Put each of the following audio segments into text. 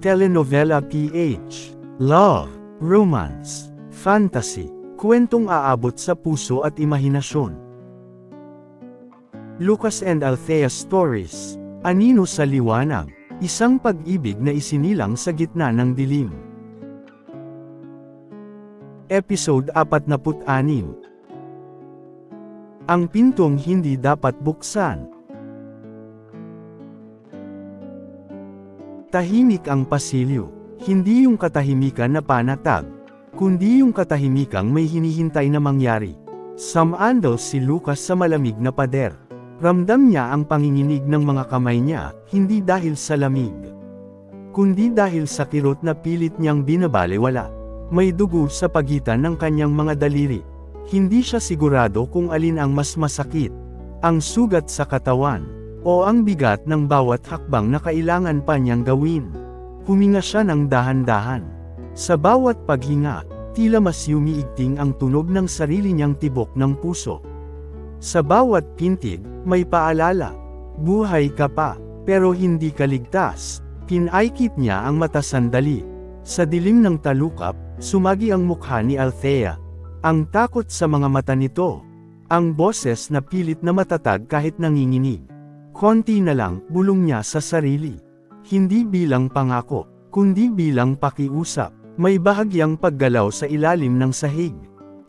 Telenovela PH. Love, romance, fantasy, kwentong aabot sa puso at imahinasyon. Lucas and Althea Stories. Anino sa Liwanag. Isang pag-ibig na isinilang sa gitna ng dilim. Episode 46. Ang pintong hindi dapat buksan. Tahimik ang pasilyo. Hindi yung katahimikan na panatag, kundi yung katahimikang may hinihintay na mangyari. Sumandal si Lucas sa malamig na pader. Ramdam niya ang panginginig ng mga kamay niya, hindi dahil sa lamig, kundi dahil sa kirot na pilit niyang binabalewala. May dugo sa pagitan ng kanyang mga daliri. Hindi siya sigurado kung alin ang mas masakit, ang sugat sa katawan, o ang bigat ng bawat hakbang na kailangan pa niyang gawin. Huminga siya ng dahan-dahan. Sa bawat paghinga, tila mas umiigting ang tunog ng sarili niyang tibok ng puso. Sa bawat pintig, may paalala. Buhay ka pa, pero hindi ka ligtas. Pinaikit niya ang mata sandali. Sa dilim ng talukap, sumagi ang mukha ni Althea. Ang takot sa mga mata nito. Ang boses na pilit na matatag kahit nanginginig. Konti na lang, bulong niya sa sarili. Hindi bilang pangako, kundi bilang pakiusap. May bahagyang paggalaw sa ilalim ng sahig.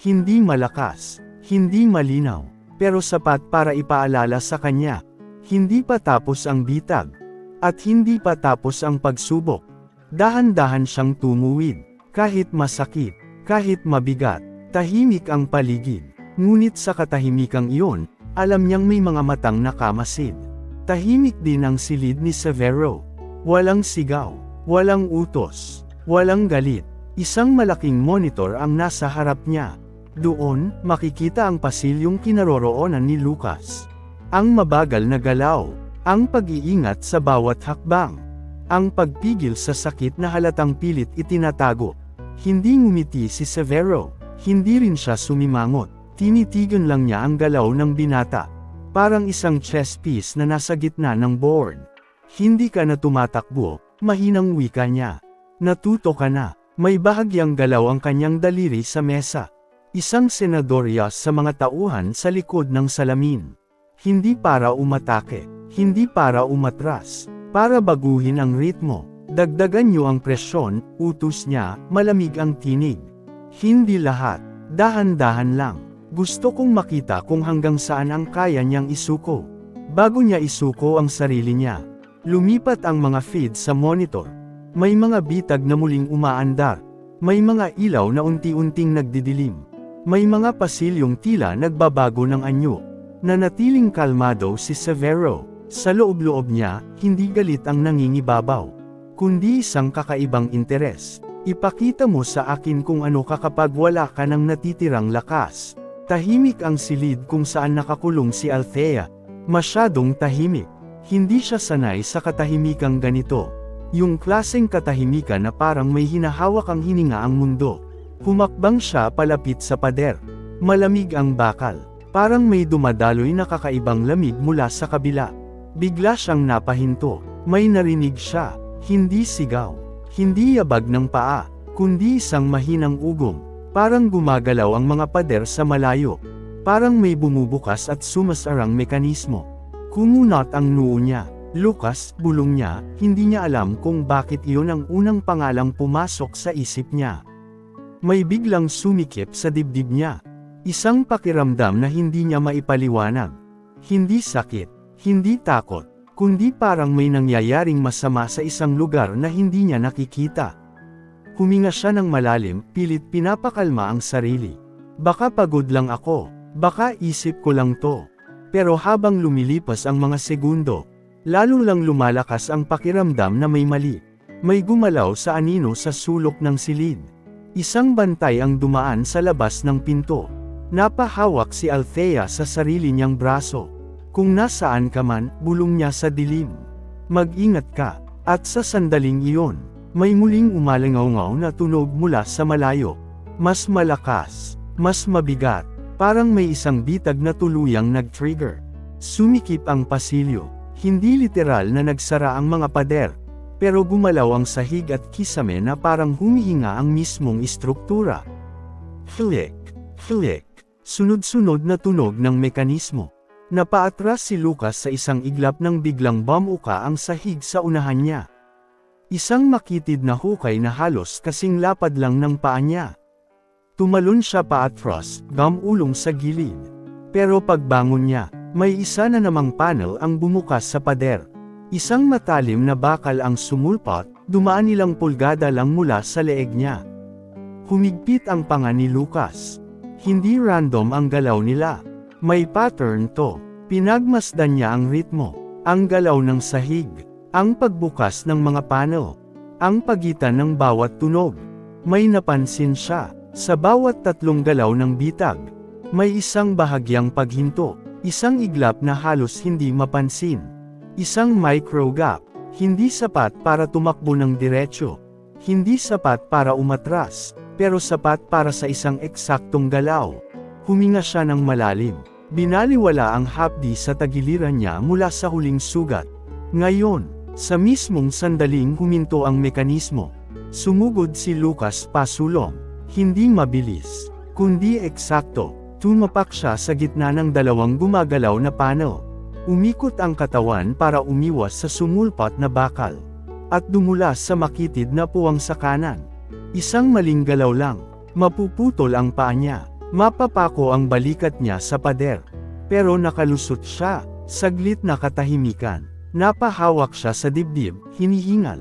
Hindi malakas, hindi malinaw, pero sapat para ipaalala sa kanya. Hindi pa tapos ang bitag, at hindi pa tapos ang pagsubok. Dahan-dahan siyang tumuwid, kahit masakit, kahit mabigat. Tahimik ang paligid, ngunit sa katahimikang iyon, alam niyang may mga matang nakamasid. Tahimik din ang silid ni Severo. Walang sigaw, walang utos, walang galit. Isang malaking monitor ang nasa harap niya. Doon, makikita ang pasilyong kinaroroonan ni Lucas. Ang mabagal na galaw, ang pag-iingat sa bawat hakbang, ang pagpigil sa sakit na halatang pilit itinatago. Hindi ngumiti si Severo, hindi rin siya sumimangot. Tinitigan lang niya ang galaw ng binata. Parang isang chess piece na nasa gitna ng board. Hindi ka na tumatakbo, mahinang wika niya. Natuto ka na. May bahagyang galaw ang kanyang daliri sa mesa. Isang senadoryas sa mga tauhan sa likod ng salamin. Hindi para umatake, hindi para umatras, para baguhin ang ritmo. Dagdagan niyo ang presyon, utos niya, malamig ang tinig. Hindi lahat, dahan-dahan lang. Gusto kong makita kung hanggang saan ang kaya niyang isuko. Bago niya isuko ang sarili niya, lumipat ang mga feed sa monitor. May mga bitag na muling umaandar. May mga ilaw na unti-unting nagdidilim. May mga pasilyong tila nagbabago ng anyo. Nanatiling kalmado si Severo. Sa loob-loob niya, hindi galit ang nangingibabaw, kundi isang kakaibang interes. Ipakita mo sa akin kung ano ka kapag wala ka ng natitirang lakas. Tahimik ang silid kung saan nakakulong si Althea. Masyadong tahimik. Hindi siya sanay sa katahimikang ganito. Yung klaseng katahimikan na parang may hinahawak ang hininga ang mundo. Humakbang siya palapit sa pader. Malamig ang bakal. Parang may dumadaloy na kakaibang lamig mula sa kabila. Bigla siyang napahinto. May narinig siya. Hindi sigaw. Hindi yabag ng paa, kundi isang mahinang ugong. Parang gumagalaw ang mga pader sa malayo. Parang may bumubukas at sumasarang mekanismo. Kumunat ang noo niya. Lucas, bulong niya, hindi niya alam kung bakit iyon ang unang pangalang pumasok sa isip niya. May biglang sumikip sa dibdib niya. Isang pakiramdam na hindi niya maipaliwanag. Hindi sakit, hindi takot, kundi parang may nangyayaring masama sa isang lugar na hindi niya nakikita. Huminga siya ng malalim, pilit pinapakalma ang sarili. Baka pagod lang ako, baka isip ko lang to. Pero habang lumilipas ang mga segundo, lalo lang lumalakas ang pakiramdam na may mali. May gumalaw sa anino sa sulok ng silid. Isang bantay ang dumaan sa labas ng pinto. Napahawak si Althea sa sarili niyang braso. Kung nasaan ka man, bulong niya sa dilim. Mag-ingat ka. At sa sandaling iyon, may muling umalingaw-ngaw na tunog mula sa malayo. Mas malakas, mas mabigat. Parang may isang bitag na tuluyang nag-trigger. Sumikip ang pasilyo. Hindi literal na nagsara ang mga pader, pero gumalaw ang sahig at kisame na parang humihinga ang mismong istruktura. Flick, flick, sunod-sunod na tunog ng mekanismo. Napaatras si Lucas sa isang iglap nang biglang bumuka ang sahig sa unahan niya. Isang makitid na hukay na halos kasing lapad lang ng paa niya. Tumalon siya paatras, gumulong sa gilid. Pero pagbangon niya, may isa na namang panel ang bumukas sa pader. Isang matalim na bakal ang sumulpot, dumaan ilang pulgada lang mula sa leeg niya. Humigpit ang panga ni Lucas. Hindi random ang galaw nila. May pattern to. Pinagmasdan niya ang ritmo, ang galaw ng sahig, ang pagbukas ng mga panel, ang pagitan ng bawat tunog. May napansin siya, sa bawat tatlong galaw ng bitag, may isang bahagyang paghinto, isang iglap na halos hindi mapansin. Isang micro gap, hindi sapat para tumakbo ng diretsyo, hindi sapat para umatras, pero sapat para sa isang eksaktong galaw. Huminga siya ng malalim. Binaliwala ang hapdi sa tagiliran niya mula sa huling sugat. Ngayon, sa mismong sandaling huminto ang mekanismo. Sumugod si Lucas pasulong. Hindi mabilis, kundi eksakto. Tumapak siya sa gitna ng dalawang gumagalaw na panel. Umikot ang katawan para umiwas sa sumulpot na bakal. At dumulas sa makitid na puwang sa kanan. Isang maling galaw lang, mapuputol ang paa niya. Mapapako ang balikat niya sa pader. Pero nakalusot siya, saglit na katahimikan. Napahawak siya sa dibdib, hinihingal.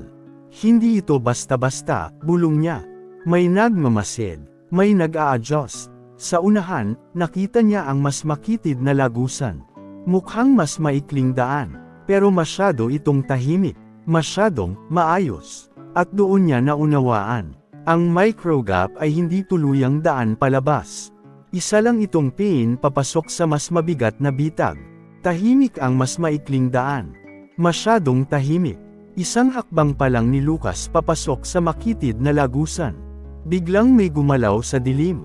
Hindi ito basta-basta, bulong niya. May nagmamasid, may nag-a-adjust. Sa unahan, nakita niya ang mas makitid na lagusan. Mukhang mas maikling daan, pero masyado itong tahimik, masyadong maayos. At doon niya naunawaan. Ang microgap ay hindi tuluyang daan palabas. Isa lang itong pin papasok sa mas mabigat na bitag. Tahimik ang mas maikling daan. Masyadong tahimik. Isang hakbang pa lang ni Lucas papasok sa makitid na lagusan. Biglang may gumalaw sa dilim.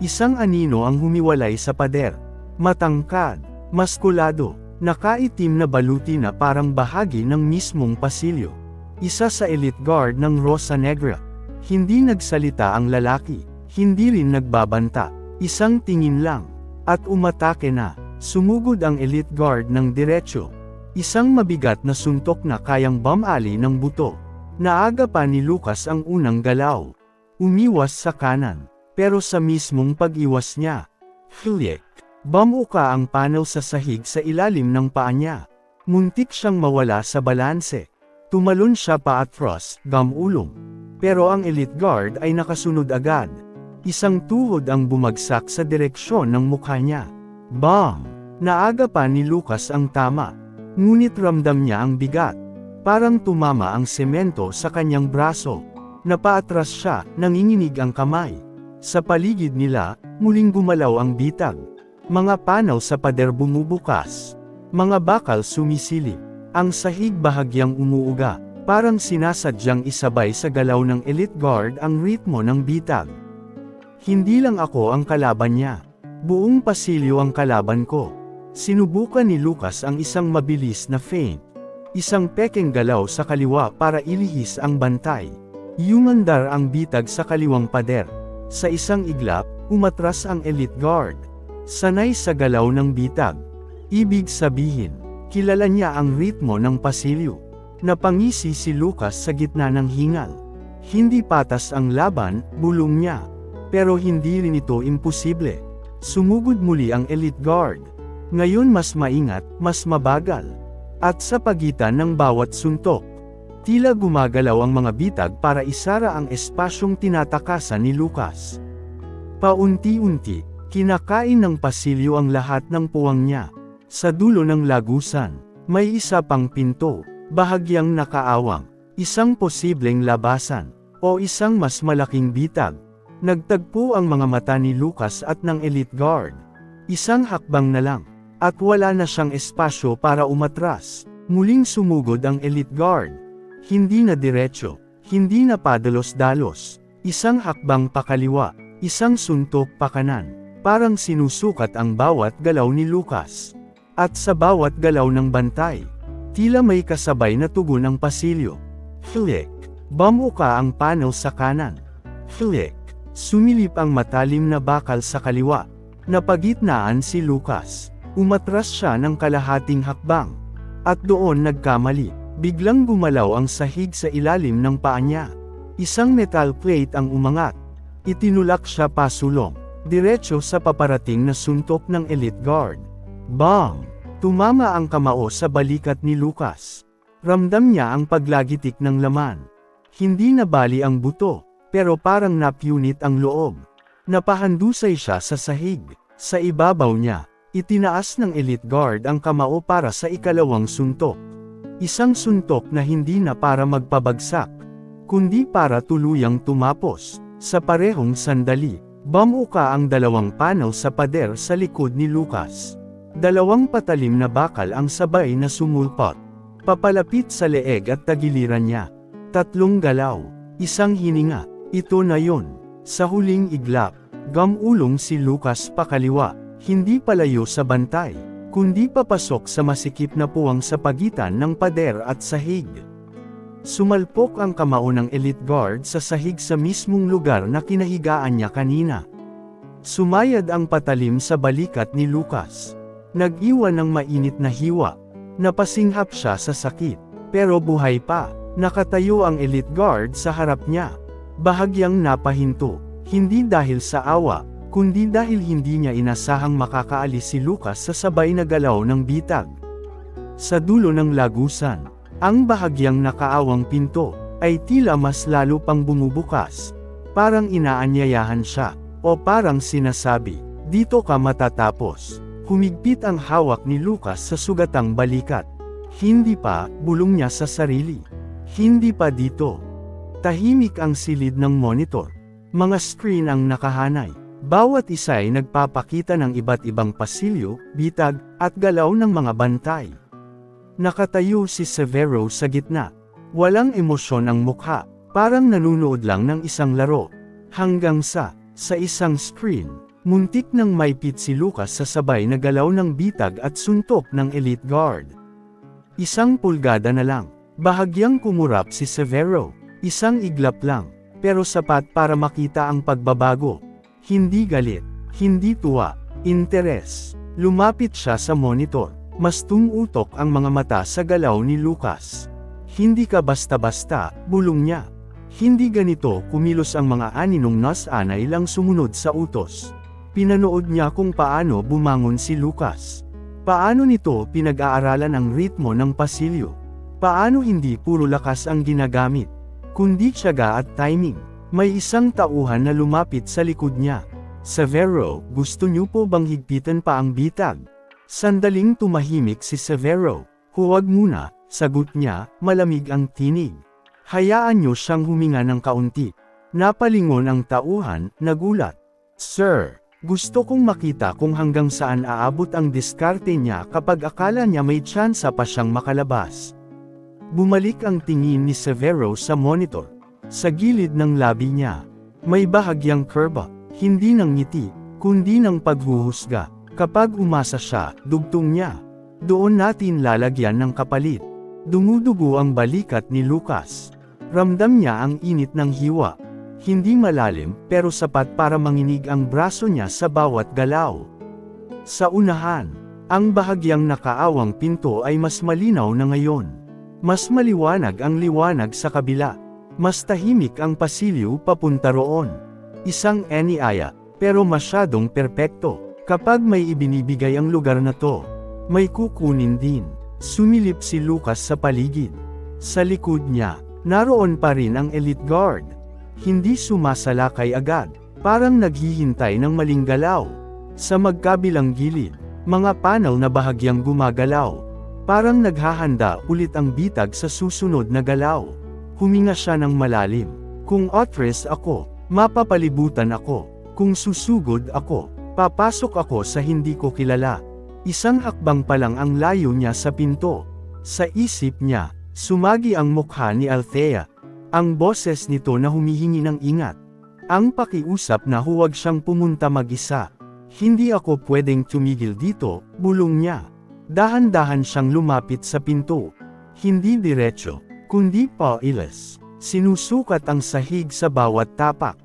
Isang anino ang humiwalay sa pader. Matangkad, maskulado, nakaitim na baluti na parang bahagi ng mismong pasilyo. Isa sa elite guard ng Rosa Negra. Hindi nagsalita ang lalaki, hindi rin nagbabanta. Isang tingin lang, at umatake na. Sumugod ang elite guard ng diretsyo. Isang mabigat na suntok na kayang bumali ng buto. Naaga pa ni Lucas ang unang galaw. Umiwas sa kanan, pero sa mismong pag-iwas niya, flick, bumuka ang panel sa sahig sa ilalim ng paa niya. Muntik siyang mawala sa balanse. Tumalon siya paatras, gumulong. Pero ang elite guard ay nakasunod agad. Isang tuhod ang bumagsak sa direksyon ng mukha niya. Bang! Naaga pa ni Lucas ang tama. Ngunit ramdam niya ang bigat. Parang tumama ang semento sa kanyang braso. Napaatras siya, nanginginig ang kamay. Sa paligid nila, muling gumalaw ang bitag. Mga panel sa pader bumubukas. Mga bakal sumisilip. Ang sahig bahagyang umuuga. Parang sinasadyang isabay sa galaw ng elite guard ang ritmo ng bitag. Hindi lang ako ang kalaban niya. Buong pasilyo ang kalaban ko. Sinubukan ni Lucas ang isang mabilis na feint. Isang pekeng galaw sa kaliwa para ilihis ang bantay. Yumandar ang bitag sa kaliwang pader. Sa isang iglap, umatras ang elite guard. Sanay sa galaw ng bitag. Ibig sabihin, kilala niya ang ritmo ng pasilyo. Napangisi si Lucas sa gitna ng hingal. Hindi patas ang laban, bulong niya. Pero hindi rin ito imposible. Sumugod muli ang elite guard. Ngayon mas maingat, mas mabagal. At sa pagitan ng bawat suntok, tila gumagalaw ang mga bitag para isara ang espasyong tinatakasan ni Lucas. Paunti-unti, kinakain ng pasilyo ang lahat ng puwang niya. Sa dulo ng lagusan, may isa pang pinto, bahagyang nakaawang, isang posibleng labasan, o isang mas malaking bitag. Nagtagpo ang mga mata ni Lucas at ng elite guard. Isang hakbang na lang, at wala na siyang espasyo para umatras. Muling sumugod ang elite guard. Hindi na diretsyo, hindi na padalos-dalos. Isang hakbang pakaliwa, isang suntok pakanan. Parang sinusukat ang bawat galaw ni Lucas. At sa bawat galaw ng bantay, tila may kasabay na tugon ang pasilyo. Flick. Bumuka ang panel sa kanan. Flick. Sumilip ang matalim na bakal sa kaliwa. Napagitnaan si Lucas. Umatras siya ng kalahating hakbang. At doon nagkamali. Biglang gumalaw ang sahig sa ilalim ng paa niya. Isang metal plate ang umangat. Itinulak siya pasulong. Diretso sa paparating na suntok ng elite guard. Bang! Tumama ang kamao sa balikat ni Lucas. Ramdam niya ang paglagitik ng laman. Hindi nabali ang buto, pero parang napunit ang loob. Napahandusay siya sa sahig. Sa ibabaw niya, itinaas ng elite guard ang kamao para sa ikalawang suntok. Isang suntok na hindi na para magpabagsak, kundi para tuluyang tumapos. Sa parehong sandali, bumuka ang dalawang panel sa pader sa likod ni Lucas. Dalawang patalim na bakal ang sabay na sumulpot. Papalapit sa leeg at tagiliran niya. Tatlong galaw, isang hininga, ito na yon. Sa huling iglap, gumulong si Lucas pakaliwa, hindi palayo sa bantay, kundi papasok sa masikip na puwang sa pagitan ng pader at sahig. Sumalpok ang kamao ng elite guard sa sahig sa mismong lugar na kinahigaan niya kanina. Sumayad ang patalim sa balikat ni Lucas. Nag-iwan ng mainit na hiwa. Napasinghap siya sa sakit, pero buhay pa. Nakatayo ang elite guard sa harap niya. Bahagyang napahinto, hindi dahil sa awa, kundi dahil hindi niya inasahang makakaalis si Lucas sa sabay na galaw ng bitag. Sa dulo ng lagusan, ang bahagyang nakaawang pinto, ay tila mas lalo pang bumubukas. Parang inaanyayahan siya, o parang sinasabi, dito ka matatapos. Humigpit ang hawak ni Lucas sa sugatang balikat. Hindi pa, bulong niya sa sarili. Hindi pa dito. Tahimik ang silid ng monitor. Mga screen ang nakahanay. Bawat isa ay nagpapakita ng iba't ibang pasilyo, bitag, at galaw ng mga bantay. Nakatayo si Severo sa gitna. Walang emosyon ang mukha, parang nanunood lang ng isang laro. Hanggang sa isang screen, muntik nang maipit si Lucas sa sabay na galaw ng bitag at suntok ng elite guard. Isang pulgada na lang. Bahagyang kumurap si Severo. Isang iglap lang, pero sapat para makita ang pagbabago. Hindi galit, hindi tuwa, interes. Lumapit siya sa monitor. Mas tumutok ang mga mata sa galaw ni Lucas. Hindi ka basta-basta, bulong niya. Hindi ganito kumilos ang mga aninong nas-anay lang sumunod sa utos. Pinanood niya kung paano bumangon si Lucas. Paano nito pinag-aaralan ang ritmo ng pasilyo. Paano hindi puro lakas ang ginagamit, kundi tiyaga at timing. May isang tauhan na lumapit sa likod niya. Severo, gusto niyo po bang higpitan pa ang bitag? Sandaling tumahimik si Severo. Huwag muna, sagot niya, malamig ang tinig. Hayaan niyo siyang huminga ng kaunti. Napalingon ang tauhan, nagulat. Sir, gusto kong makita kung hanggang saan aabot ang diskarte niya kapag akala niya may tsansa pa siyang makalabas. Bumalik ang tingin ni Severo sa monitor. Sa gilid ng labi niya, may bahagyang kurba, hindi ng ngiti, kundi ng paghuhusga. Kapag umasa siya, dugtong niya. Doon natin lalagyan ng kapalit. Dumudugo ang balikat ni Lucas. Ramdam niya ang init ng hiwa. Hindi malalim, pero sapat para manginig ang braso niya sa bawat galaw. Sa unahan, ang bahagyang nakaawang pinto ay mas malinaw na ngayon. Mas maliwanag ang liwanag sa kabila. Mas tahimik ang pasilyo papunta roon. Isang aniaya, pero masyadong perpekto. Kapag may ibinibigay ang lugar na to, may kukunin din. Sumilip si Lucas sa paligid. Sa likod niya, naroon pa rin ang elite guard. Hindi sumasalakay agad, parang naghihintay ng maling galaw. Sa magkabilang gilid, mga panel na bahagyang gumagalaw. Parang naghahanda ulit ang bitag sa susunod na galaw. Huminga siya ng malalim. Kung otres ako, mapapalibutan ako. Kung susugod ako, papasok ako sa hindi ko kilala. Isang hakbang pa lang ang layo niya sa pinto. Sa isip niya, sumagi ang mukha ni Althea. Ang boses nito na humihingi ng ingat. Ang pakiusap na huwag siyang pumunta mag-isa. Hindi ako pwedeng tumigil dito, bulong niya. Dahan-dahan siyang lumapit sa pinto. Hindi diretso, kundi pailes. Sinusukat ang sahig sa bawat tapak.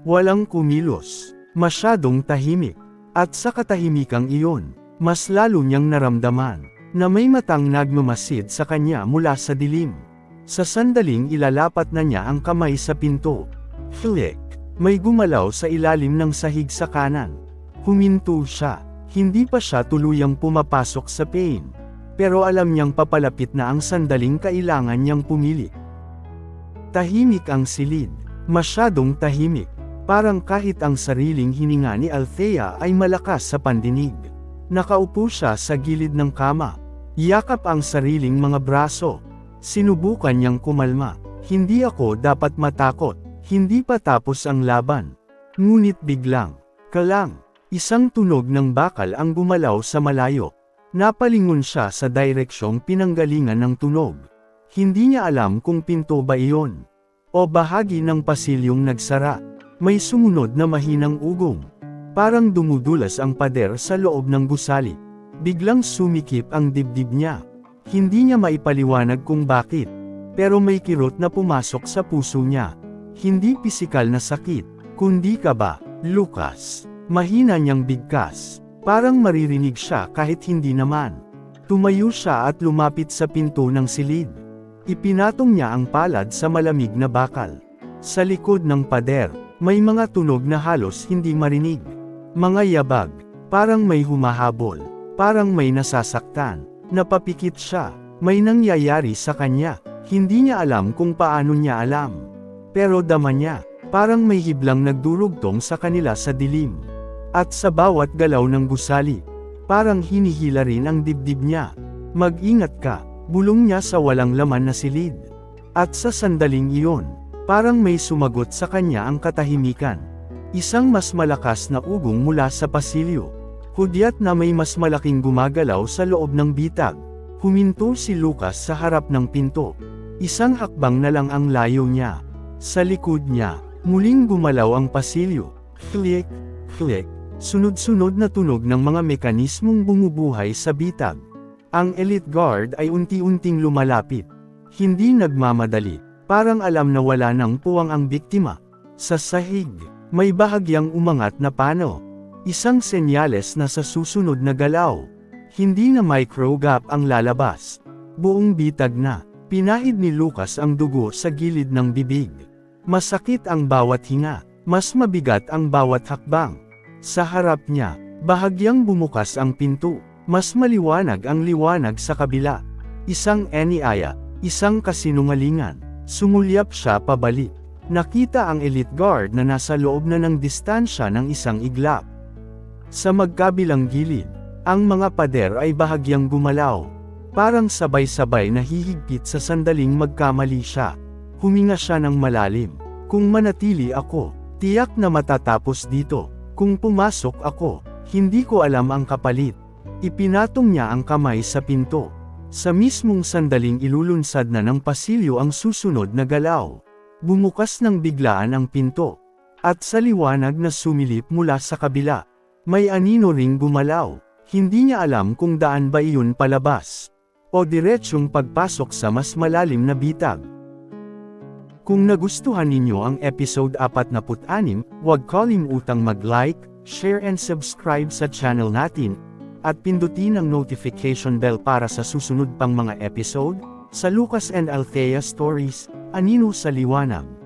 Walang kumilos. Masyadong tahimik. At sa katahimikang iyon, mas lalo niyang naramdaman na may matang nagmamasid sa kanya mula sa dilim. Sa sandaling ilalapat na niya ang kamay sa pinto. Flick! May gumalaw sa ilalim ng sahig sa kanan. Huminto siya. Hindi pa siya tuluyang pumapasok sa pain. Pero alam niyang papalapit na ang sandaling kailangan niyang pumili. Tahimik ang silid. Masyadong tahimik. Parang kahit ang sariling hininga ni Althea ay malakas sa pandinig. Nakaupo siya sa gilid ng kama. Yakap ang sariling mga braso. Sinubukan niyang kumalma. Hindi ako dapat matakot. Hindi pa tapos ang laban. Ngunit biglang, kalang, isang tunog ng bakal ang gumalaw sa malayo. Napalingon siya sa direksyong pinanggalingan ng tunog. Hindi niya alam kung pinto ba iyon o bahagi ng pasilyong nagsara. May sumunod na mahinang ugong. Parang dumudulas ang pader sa loob ng gusali. Biglang sumikip ang dibdib niya. Hindi niya maipaliwanag kung bakit. Pero may kirot na pumasok sa puso niya. Hindi pisikal na sakit, kundi kaba. Lucas. Mahina niyang bigkas. Parang maririnig siya kahit hindi naman. Tumayo siya at lumapit sa pinto ng silid. Ipinatong niya ang palad sa malamig na bakal. Sa likod ng pader, may mga tunog na halos hindi marinig. Mga yabag, parang may humahabol, parang may nasasaktan. Napapikit siya, may nangyayari sa kanya. Hindi niya alam kung paano niya alam. Pero dama niya, parang may hiblang nagdurugtong sa kanila sa dilim. At sa bawat galaw ng gusali, parang hinihila rin ang dibdib niya. Mag-ingat ka, bulong niya sa walang laman na silid. At sa sandaling iyon, parang may sumagot sa kanya ang katahimikan. Isang mas malakas na ugong mula sa pasilyo. Hudyat na may mas malaking gumagalaw sa loob ng bitag. Huminto si Lucas sa harap ng pinto. Isang hakbang na lang ang layo niya. Sa likod niya, muling gumalaw ang pasilyo. Click, click, sunod-sunod na tunog ng mga mekanismong bumubuhay sa bitag. Ang elite guard ay unti-unting lumalapit. Hindi nagmamadali. Parang alam na wala nang puwang ang biktima. Sa sahig, may bahagyang umangat na pano. Isang senyales na sa susunod na galaw. Hindi na microgap ang lalabas. Buong bitag na. Pinahid ni Lucas ang dugo sa gilid ng bibig. Masakit ang bawat hinga. Mas mabigat ang bawat hakbang. Sa harap niya, bahagyang bumukas ang pinto. Mas maliwanag ang liwanag sa kabila. Isang eniaya, isang kasinungalingan. Sumulyap siya pabalik. Nakita ang elite guard na nasa loob na ng distansya ng isang iglap. Sa magkabilang gilid, ang mga pader ay bahagyang gumalaw. Parang sabay-sabay na hihigpit sa sandaling magkamali siya. Huminga siya ng malalim. Kung manatili ako, tiyak na matatapos dito. Kung pumasok ako, hindi ko alam ang kapalit. Ipinatong niya ang kamay sa pinto. Sa mismong sandaling ilulunsad na ng pasilyo ang susunod na galaw. Bumukas ng biglaan ang pinto. At sa liwanag na sumilip mula sa kabila, may anino ring gumalaw. Hindi niya alam kung daan ba iyon palabas o diretsyong pagpasok sa mas malalim na bitag. Kung nagustuhan ninyo ang episode 46, huwag kalimutang mag-like, share and subscribe sa channel natin. At pindutin ang notification bell para sa susunod pang mga episode, sa Lucas and Althea Stories, Anino sa Liwanag.